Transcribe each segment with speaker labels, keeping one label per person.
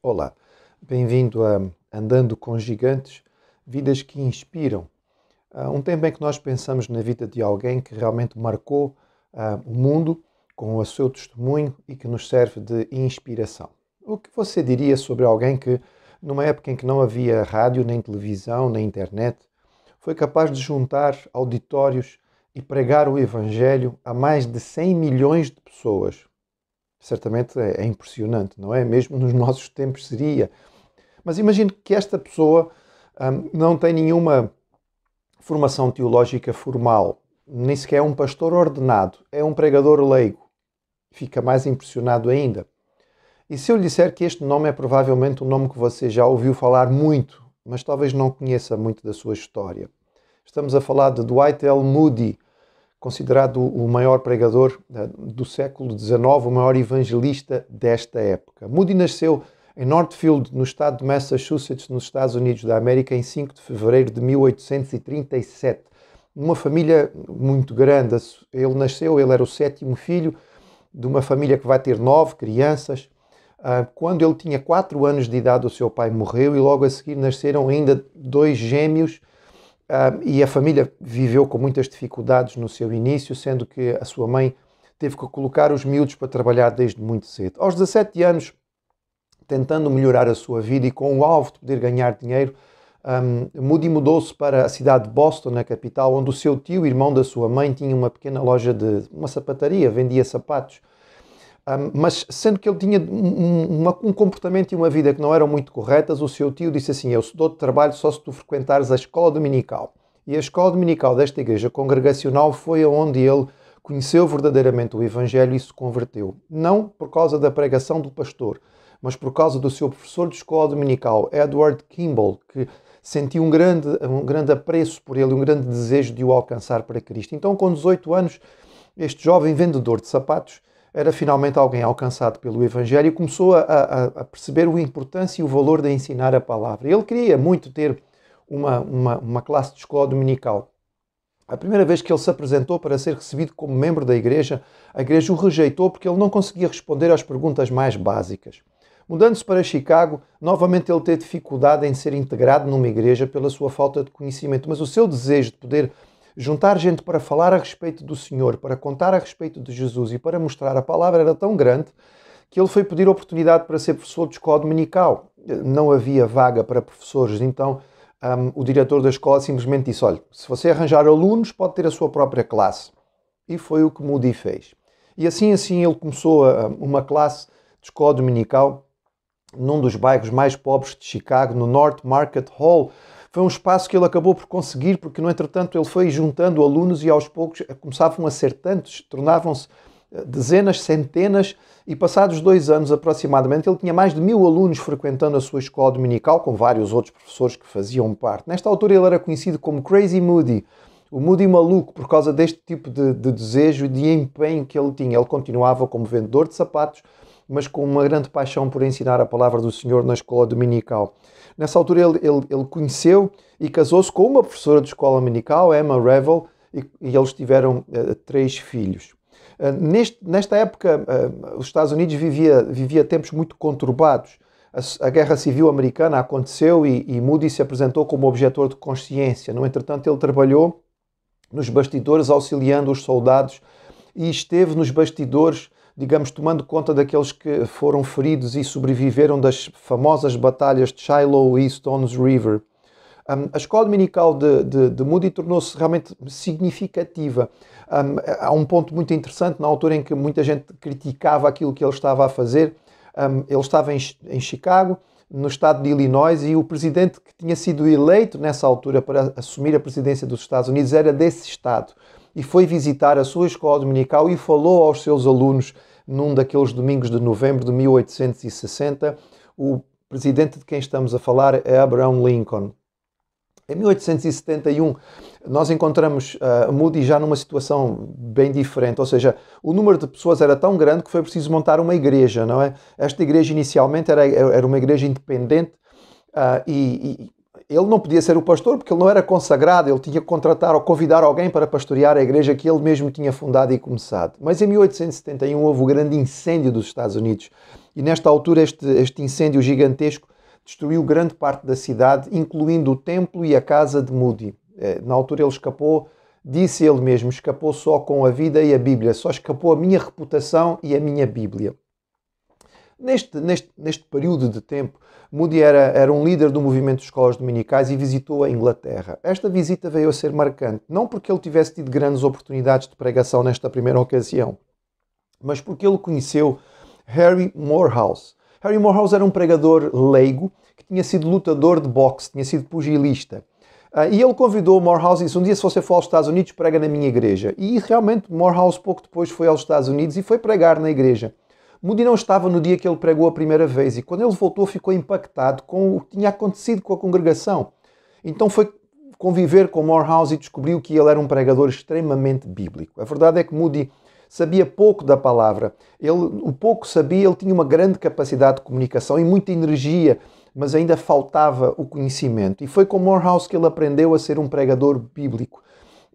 Speaker 1: Olá, bem-vindo a Andando com Gigantes, vidas que inspiram. Há um tempo em que nós pensamos na vida de alguém que realmente marcou o mundo com o seu testemunho e que nos serve de inspiração. O que você diria sobre alguém que, numa época em que não havia rádio, nem televisão, nem internet, foi capaz de juntar auditórios e pregar o Evangelho a mais de 100 milhões de pessoas? Certamente é impressionante, não é? Mesmo nos nossos tempos seria. Mas imagino que esta pessoa não tem nenhuma formação teológica formal, nem sequer é um pastor ordenado, é um pregador leigo. Fica mais impressionado ainda. E se eu lhe disser que este nome é provavelmente um nome que você já ouviu falar muito, mas talvez não conheça muito da sua história. Estamos a falar de Dwight L. Moody, considerado o maior pregador do século XIX, o maior evangelista desta época. Moody nasceu em Northfield, no estado de Massachusetts, nos Estados Unidos da América, em 5 de fevereiro de 1837. Uma família muito grande. Ele era o sétimo filho de uma família que vai ter 9 crianças. Quando ele tinha 4 anos de idade, o seu pai morreu e logo a seguir nasceram ainda 2 gêmeos. E a família viveu com muitas dificuldades no seu início, sendo que a sua mãe teve que colocar os miúdos para trabalhar desde muito cedo. Aos 17 anos, tentando melhorar a sua vida e com o alvo de poder ganhar dinheiro, Moody mudou-se para a cidade de Boston, na capital, onde o seu tio, irmão da sua mãe, tinha uma pequena loja de uma sapataria, vendia sapatos. Mas sendo que ele tinha um comportamento e uma vida que não eram muito corretas, o seu tio disse assim: eu dou-te trabalho só se tu frequentares a escola dominical. E a escola dominical desta igreja congregacional foi onde ele conheceu verdadeiramente o Evangelho e se converteu. Não por causa da pregação do pastor, mas por causa do seu professor de escola dominical, Edward Kimball, que sentiu um grande apreço por ele, um grande desejo de o alcançar para Cristo. Então, com 18 anos, este jovem vendedor de sapatos era finalmente alguém alcançado pelo Evangelho e começou a perceber a importância e o valor de ensinar a palavra. Ele queria muito ter uma classe de escola dominical. A primeira vez que ele se apresentou para ser recebido como membro da igreja, a igreja o rejeitou porque ele não conseguia responder às perguntas mais básicas. Mudando-se para Chicago, novamente ele teve dificuldade em ser integrado numa igreja pela sua falta de conhecimento, mas o seu desejo de poder juntar gente para falar a respeito do Senhor, para contar a respeito de Jesus e para mostrar a palavra era tão grande que ele foi pedir oportunidade para ser professor de escola dominical. Não havia vaga para professores, então o diretor da escola simplesmente disse: olha, se você arranjar alunos, pode ter a sua própria classe. E foi o que Moody fez. E assim ele começou uma classe de escola dominical num dos bairros mais pobres de Chicago, no North Market Hall. Foi um espaço que ele acabou por conseguir, porque, no entretanto, ele foi juntando alunos e, aos poucos, começavam a ser tantos, tornavam-se dezenas, centenas, e passados 2 anos aproximadamente, ele tinha mais de 1000 alunos frequentando a sua escola dominical, com vários outros professores que faziam parte. Nesta altura, ele era conhecido como Crazy Moody, o Moody maluco, por causa deste tipo de desejo e de empenho que ele tinha. Ele continuava como vendedor de sapatos, mas com uma grande paixão por ensinar a palavra do Senhor na escola dominical. Nessa altura ele conheceu e casou-se com uma professora de escola dominical, Emma Revel, e eles tiveram 3 filhos. Nesta época, os Estados Unidos vivia tempos muito conturbados. A Guerra Civil Americana aconteceu e Moody se apresentou como objetor de consciência. No entretanto, ele trabalhou nos bastidores auxiliando os soldados e esteve nos bastidores, digamos, tomando conta daqueles que foram feridos e sobreviveram das famosas batalhas de Shiloh e Stones River. A escola dominical de Moody tornou-se realmente significativa. Há um ponto muito interessante, na altura em que muita gente criticava aquilo que ele estava a fazer. Ele estava em Chicago, no estado de Illinois, e o presidente que tinha sido eleito nessa altura para assumir a presidência dos Estados Unidos era desse estado. E foi visitar a sua escola dominical e falou aos seus alunos num daqueles domingos de novembro de 1860. O presidente de quem estamos a falar é Abraham Lincoln. Em 1871, nós encontramos Moody já numa situação bem diferente, ou seja, o número de pessoas era tão grande que foi preciso montar uma igreja, não é? Esta igreja inicialmente era uma igreja independente e ele não podia ser o pastor porque ele não era consagrado, ele tinha que contratar ou convidar alguém para pastorear a igreja que ele mesmo tinha fundado e começado. Mas em 1871 houve o grande incêndio dos Estados Unidos E nesta altura este incêndio gigantesco destruiu grande parte da cidade, incluindo o templo e a casa de Moody. Na altura ele escapou, disse ele mesmo, escapou só com a vida e a Bíblia, só escapou a minha reputação e a minha Bíblia. Neste período de tempo, Moody era um líder do movimento de escolas dominicais e visitou a Inglaterra. Esta visita veio a ser marcante, não porque ele tivesse tido grandes oportunidades de pregação nesta primeira ocasião, mas porque ele conheceu Harry Morehouse. Harry Morehouse era um pregador leigo que tinha sido lutador de boxe, tinha sido pugilista. E ele convidou Morehouse e disse, um dia se você for aos Estados Unidos, prega na minha igreja. E realmente Morehouse pouco depois foi aos Estados Unidos e foi pregar na igreja. Moody não estava no dia que ele pregou a primeira vez e quando ele voltou ficou impactado com o que tinha acontecido com a congregação. Então foi conviver com Morehouse e descobriu que ele era um pregador extremamente bíblico. A verdade é que Moody sabia pouco da palavra. O pouco sabia, ele tinha uma grande capacidade de comunicação e muita energia, mas ainda faltava o conhecimento. E foi com Morehouse que ele aprendeu a ser um pregador bíblico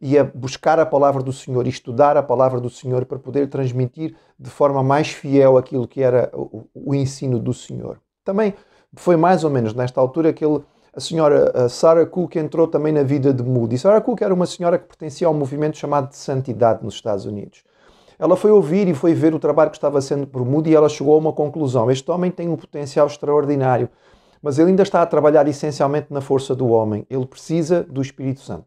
Speaker 1: e a buscar a palavra do Senhor e estudar a palavra do Senhor para poder transmitir de forma mais fiel aquilo que era o ensino do Senhor. Também foi mais ou menos nesta altura que a senhora Sarah Cook entrou também na vida de Moody. Sarah Cook era uma senhora que pertencia a um movimento chamado de santidade nos Estados Unidos. Ela foi ouvir e foi ver o trabalho que estava sendo por Moody e ela chegou a uma conclusão. Este homem tem um potencial extraordinário, mas ele ainda está a trabalhar essencialmente na força do homem. Ele precisa do Espírito Santo.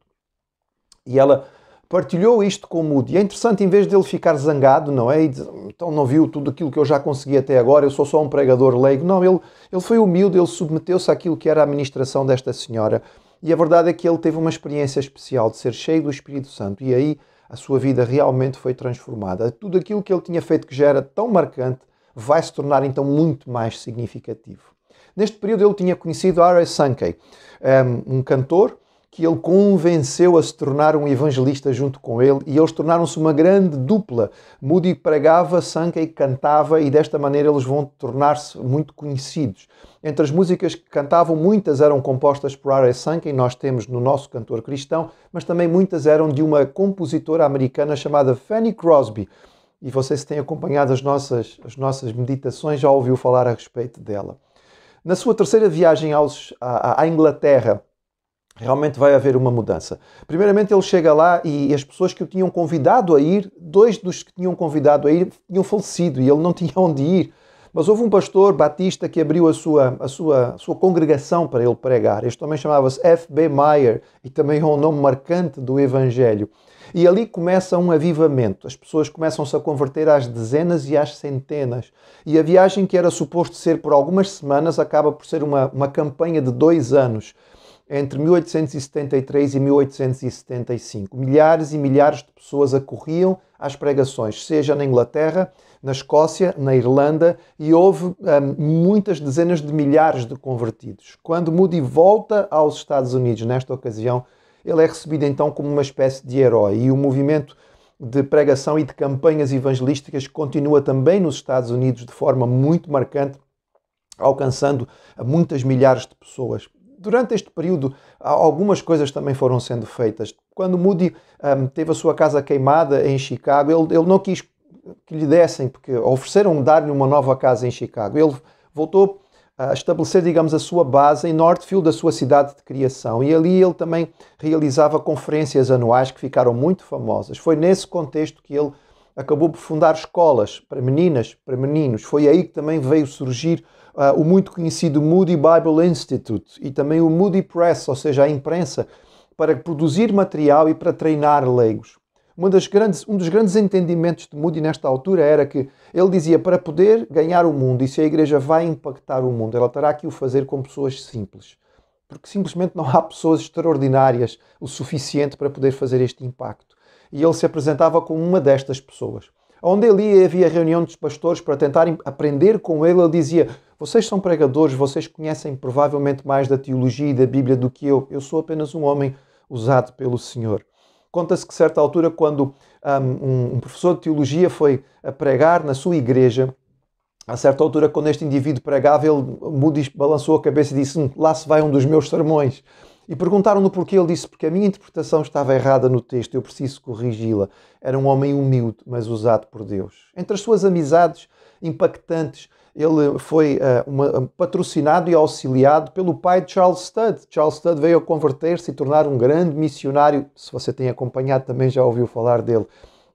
Speaker 1: E ela partilhou isto com Moody. É interessante, em vez de ele ficar zangado, não é? E dizer, então não viu tudo aquilo que eu já consegui até agora, eu sou só um pregador leigo. Não, ele foi humilde, ele submeteu-se àquilo que era a administração desta senhora. E a verdade é que ele teve uma experiência especial de ser cheio do Espírito Santo. E aí a sua vida realmente foi transformada. Tudo aquilo que ele tinha feito que já era tão marcante vai se tornar então muito mais significativo. Neste período ele tinha conhecido R.A. Sankey, um cantor que ele convenceu a se tornar um evangelista junto com ele e eles tornaram-se uma grande dupla. Moody pregava, Sankey cantava e desta maneira eles vão tornar-se muito conhecidos. Entre as músicas que cantavam, muitas eram compostas por R.A. Sankey, nós temos no nosso cantor cristão, mas também muitas eram de uma compositora americana chamada Fanny Crosby. E você, se tem acompanhado as nossas meditações, já ouviu falar a respeito dela. Na sua terceira viagem à Inglaterra, realmente vai haver uma mudança. Primeiramente ele chega lá e as pessoas que o tinham convidado a ir, dois dos que tinham convidado a ir tinham falecido e ele não tinha onde ir. Mas houve um pastor batista que abriu a sua congregação para ele pregar. Este homem chamava-se F.B. Meyer e também é um nome marcante do Evangelho. E ali começa um avivamento. As pessoas começam-se a converter às dezenas e às centenas. E a viagem que era suposto ser por algumas semanas acaba por ser uma campanha de 2 anos. Entre 1873 e 1875. Milhares e milhares de pessoas acorriam às pregações, seja na Inglaterra, na Escócia, na Irlanda, e houve muitas dezenas de milhares de convertidos. Quando Moody volta aos Estados Unidos, nesta ocasião, ele é recebido então como uma espécie de herói, e o movimento de pregação e de campanhas evangelísticas continua também nos Estados Unidos de forma muito marcante, alcançando muitas milhares de pessoas. Durante este período, algumas coisas também foram sendo feitas. Quando Moody teve a sua casa queimada em Chicago, ele não quis que lhe dessem, porque ofereceram dar-lhe uma nova casa em Chicago. Ele voltou a estabelecer, digamos, a sua base em Northfield, a sua cidade de criação. E ali ele também realizava conferências anuais que ficaram muito famosas. Foi nesse contexto que ele acabou por fundar escolas para meninas, para meninos. Foi aí que também veio surgir o muito conhecido Moody Bible Institute e também o Moody Press, ou seja, a imprensa, para produzir material e para treinar leigos. Um dos grandes entendimentos de Moody nesta altura era que ele dizia, para poder ganhar o mundo, e se a igreja vai impactar o mundo, ela terá que o fazer com pessoas simples. Porque simplesmente não há pessoas extraordinárias o suficiente para poder fazer este impacto. E ele se apresentava como uma destas pessoas. Onde ele ia, havia reunião dos pastores para tentarem aprender com ele. Ele dizia, vocês são pregadores, vocês conhecem provavelmente mais da teologia e da Bíblia do que eu. Eu sou apenas um homem usado pelo Senhor. Conta-se que, a certa altura, quando um professor de teologia foi a pregar na sua igreja, a certa altura, quando este indivíduo pregava, Moody balançou a cabeça e disse, lá se vai um dos meus sermões. E perguntaram-no porquê. Ele disse, porque a minha interpretação estava errada no texto, eu preciso corrigi-la. Era um homem humilde, mas usado por Deus. Entre as suas amizades impactantes Ele foi patrocinado e auxiliado pelo pai de Charles Studd. Charles Studd veio a converter-se e tornar um grande missionário. Se você tem acompanhado, também já ouviu falar dele.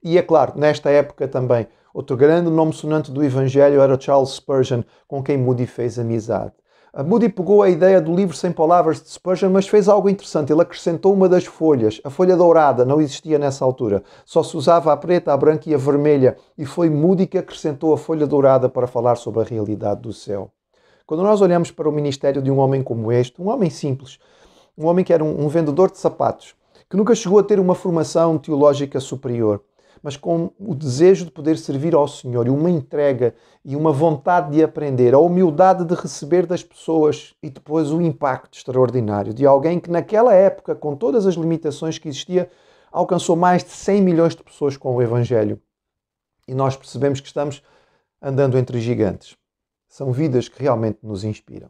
Speaker 1: E é claro, nesta época também, outro grande nome sonante do Evangelho era Charles Spurgeon, com quem Moody fez amizade. A Moody pegou a ideia do livro Sem Palavras de Spurgeon, mas fez algo interessante. Ele acrescentou uma das folhas. A folha dourada não existia nessa altura. Só se usava a preta, a branca e a vermelha. E foi Moody que acrescentou a folha dourada para falar sobre a realidade do céu. Quando nós olhamos para o ministério de um homem como este, um homem simples, um homem que era um vendedor de sapatos, que nunca chegou a ter uma formação teológica superior, mas com o desejo de poder servir ao Senhor e uma entrega e uma vontade de aprender, a humildade de receber das pessoas e depois o impacto extraordinário de alguém que naquela época, com todas as limitações que existia, alcançou mais de 100 milhões de pessoas com o Evangelho. E nós percebemos que estamos andando entre gigantes. São vidas que realmente nos inspiram.